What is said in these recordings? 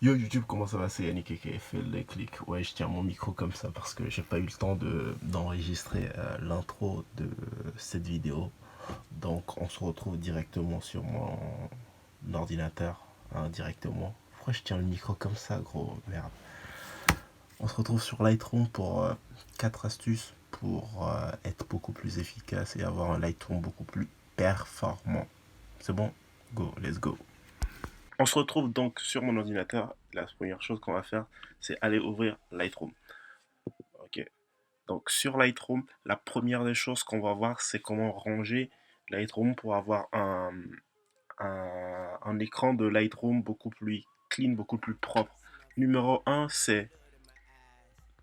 Yo YouTube, comment ça va? C'est Yannick qui a fait les clics. Ouais, je tiens mon micro comme ça parce que j'ai pas eu le temps d'enregistrer l'intro de cette vidéo. Donc on se retrouve directement sur mon ordinateur, hein, directement. Pourquoi je tiens le micro comme ça, gros? Merde. On se retrouve sur Lightroom pour 4 astuces pour être beaucoup plus efficace et avoir un Lightroom beaucoup plus performant. C'est bon? Go, let's go. On se retrouve donc sur mon ordinateur. La première chose qu'on va faire, c'est aller ouvrir Lightroom. Ok. Donc sur Lightroom, la première des choses qu'on va voir, c'est comment ranger Lightroom pour avoir un écran de Lightroom beaucoup plus clean, beaucoup plus propre. Numéro un, c'est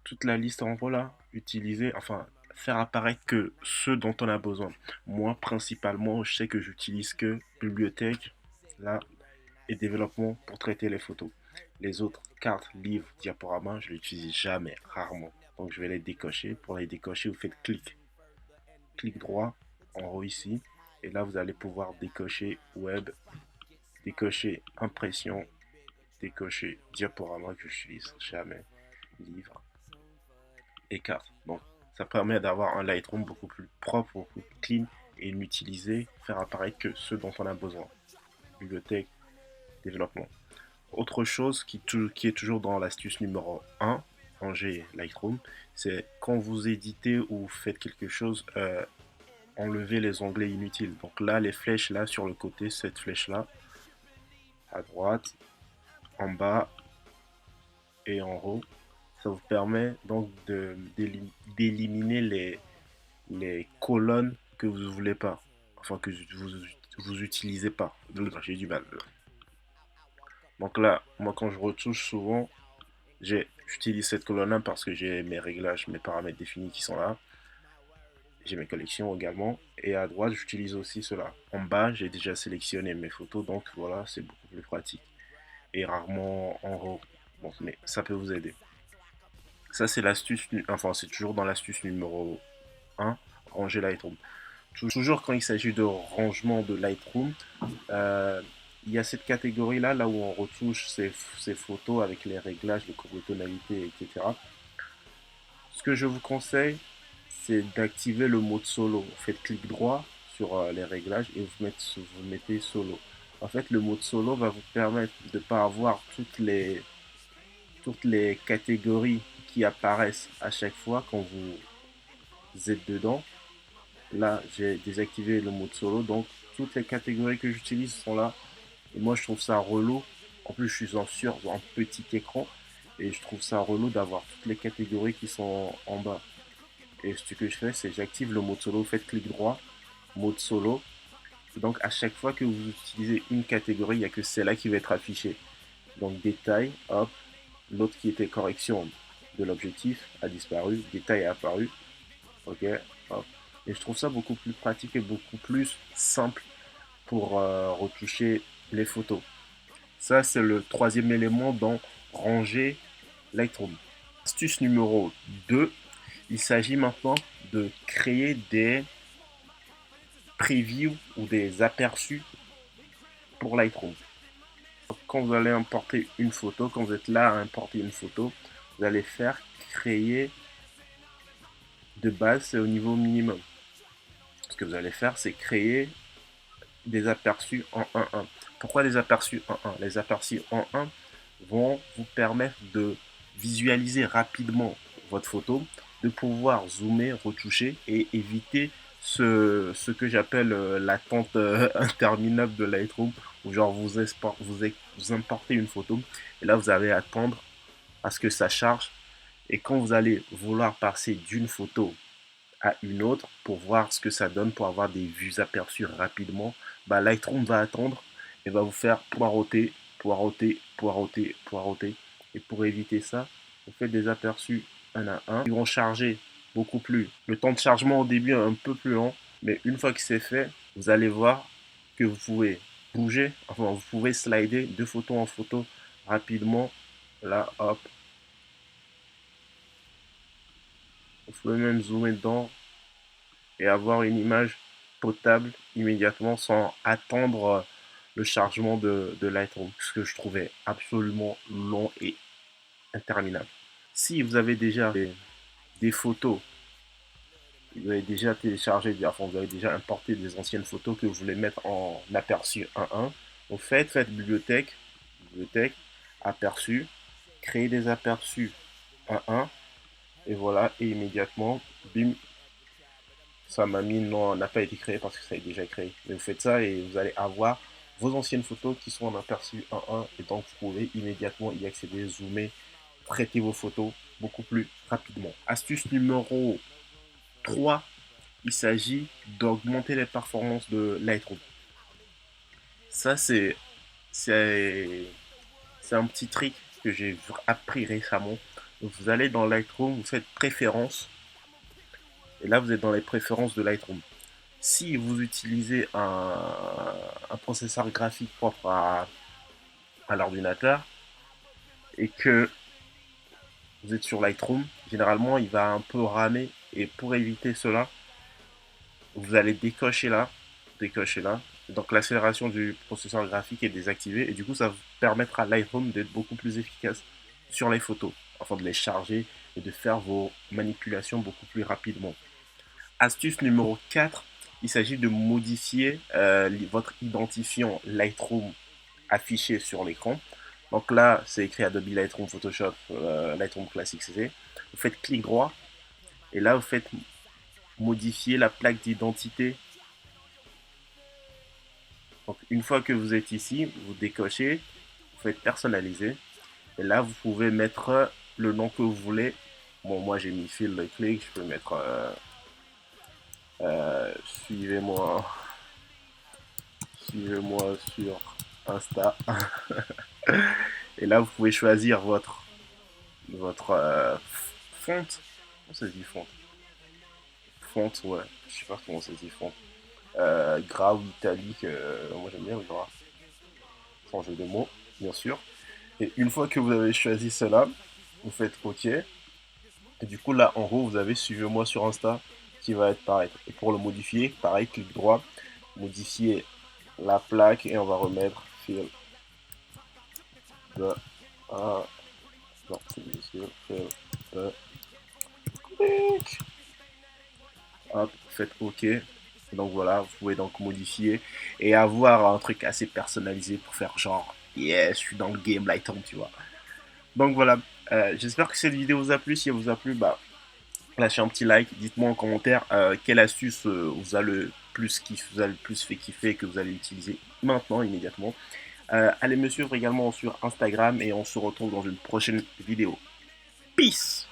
toute la liste en haut là, utiliser, enfin, faire apparaître que ce dont on a besoin. Moi, principalement, je sais que j'utilise que bibliothèque, là, et développement pour traiter les photos. Les autres cartes, livres, diaporamas, je ne l'utilise jamais, rarement. Donc je vais les décocher. Pour les décocher, vous faites clic droit en haut ici. Et là, vous allez pouvoir décocher web, décocher impression, décocher diaporama que j'utilise jamais, livre et carte. Donc ça permet d'avoir un Lightroom beaucoup plus propre, beaucoup plus clean et l'utiliser, faire apparaître que ce dont on a besoin. Bibliothèque, développement. Autre chose qui est toujours dans l'astuce numéro un, ranger Lightroom, c'est quand vous éditez ou faites quelque chose, enlevez les onglets inutiles. Donc là, les flèches là sur le côté, cette flèche là, à droite, en bas et en haut, ça vous permet donc d'éliminer les colonnes que vous ne voulez pas, enfin que vous utilisez pas. J'ai du mal. Donc là, moi quand je retouche souvent, j'utilise cette colonne-là parce que j'ai mes réglages, mes paramètres définis qui sont là. J'ai mes collections également. Et à droite, j'utilise aussi cela. En bas, j'ai déjà sélectionné mes photos, donc voilà, c'est beaucoup plus pratique. Et rarement en haut. Bon, mais ça peut vous aider. Ça, c'est l'astuce, enfin, c'est toujours dans l'astuce numéro un, ranger Lightroom. Toujours quand il s'agit de rangement de Lightroom, euh, il y a cette catégorie-là, là où on retouche ces photos avec les réglages, les tonalités, etc. Ce que je vous conseille, c'est d'activer le mode solo. Vous faites clic droit sur les réglages et vous mettez solo. En fait, le mode solo va vous permettre de ne pas avoir toutes les catégories qui apparaissent à chaque fois quand vous êtes dedans. Là, j'ai désactivé le mode solo, donc toutes les catégories que j'utilise sont là. Et moi, je trouve ça relou. En plus, je suis sur un petit écran et je trouve ça relou d'avoir toutes les catégories qui sont en bas. Et ce que je fais, c'est j'active le mode solo, vous faites clic droit, mode solo. Donc à chaque fois que vous utilisez une catégorie, il n'y a que celle-là qui va être affichée. Donc détail, hop, l'autre qui était correction de l'objectif a disparu, détail est apparu, ok, hop. Et je trouve ça beaucoup plus pratique et beaucoup plus simple pour retoucher les photos. Ça, c'est le troisième élément dans ranger Lightroom. Astuce numéro 2, il s'agit maintenant de créer des previews ou des aperçus pour Lightroom. Quand vous allez importer une photo, quand vous êtes là à importer une photo, vous allez faire créer de base, c'est au niveau minimum. Ce que vous allez faire, c'est créer des aperçus en 1.1. Pourquoi les aperçus en 1? Les aperçus en 1 vont vous permettre de visualiser rapidement votre photo, de pouvoir zoomer, retoucher et éviter ce que j'appelle l'attente interminable de Lightroom, où genre vous importez une photo et là vous allez attendre à ce que ça charge. Et quand vous allez vouloir passer d'une photo à une autre pour voir ce que ça donne, pour avoir des vues aperçues rapidement, bah Lightroom va attendre et va vous faire poireauter, poireauter, poireauter, poireauter. Et pour éviter ça, vous faites des aperçus un à un. Ils vont charger beaucoup plus. Le temps de chargement au début est un peu plus lent, mais une fois que c'est fait, vous allez voir que vous pouvez bouger, enfin vous pouvez slider de photo en photo rapidement. Là, hop, vous pouvez même zoomer dedans et avoir une image potable immédiatement sans attendre le chargement de Lightroom, ce que je trouvais absolument long et interminable. Si vous avez déjà des photos, vous avez déjà téléchargé, enfin vous avez déjà importé des anciennes photos que vous voulez mettre en aperçu 1.1, donc faites bibliothèque, aperçu, créez des aperçus 1.1, et voilà, et immédiatement, bim, ça m'a mis non, n'a pas été créé parce que ça est déjà créé. Mais vous faites ça et vous allez avoir vos anciennes photos qui sont en aperçu 1.1 et donc vous pouvez immédiatement y accéder, zoomer, traiter vos photos beaucoup plus rapidement. Astuce numéro 3, il s'agit d'augmenter les performances de Lightroom. Ça, c'est un petit trick que j'ai appris récemment. Donc, vous allez dans Lightroom, vous faites préférences, et là, vous êtes dans les préférences de Lightroom. Si vous utilisez un processeur graphique propre à l'ordinateur et que vous êtes sur Lightroom, généralement, il va un peu ramer. Et pour éviter cela, vous allez décocher là. Donc l'accélération du processeur graphique est désactivée et du coup ça vous permettra à Lightroom d'être beaucoup plus efficace sur les photos, afin de les charger et de faire vos manipulations beaucoup plus rapidement. Astuce numéro 4, il s'agit de modifier votre identifiant Lightroom affiché sur l'écran. Donc là, c'est écrit Adobe Lightroom Photoshop, Lightroom Classic CC. Vous faites clic droit et là, vous faites modifier la plaque d'identité. Donc une fois que vous êtes ici, vous décochez, vous faites personnaliser. Et là, vous pouvez mettre le nom que vous voulez. Bon, moi j'ai mis Phil le clic, je peux mettre suivez-moi suivez-moi sur Insta. Et là, vous pouvez choisir votre fonte. Comment ça se dit fonte? Fonte, ouais. Je sais pas comment ça se dit fonte. Gras ou italique, moi j'aime bien le gras. Sans jeu de mots, bien sûr. Et une fois que vous avez choisi cela, vous faites OK. Et du coup, là, en haut, vous avez suivez-moi sur Insta qui va être pareil. Et pour le modifier, pareil, clic droit, modifier la plaque et on va remettre fil de. Ah, non, c'est difficile. Fil de. Hop, faites OK. Donc voilà, vous pouvez donc modifier et avoir un truc assez personnalisé pour faire genre, yes, je suis dans le game Lightroom, tu vois. Donc voilà, j'espère que cette vidéo vous a plu. Si elle vous a plu, bah, lâchez un petit like. Dites-moi en commentaire quelle astuce vous a le plus vous a le plus fait kiffer et que vous allez utiliser maintenant, immédiatement. Allez me suivre également sur Instagram et on se retrouve dans une prochaine vidéo. Peace!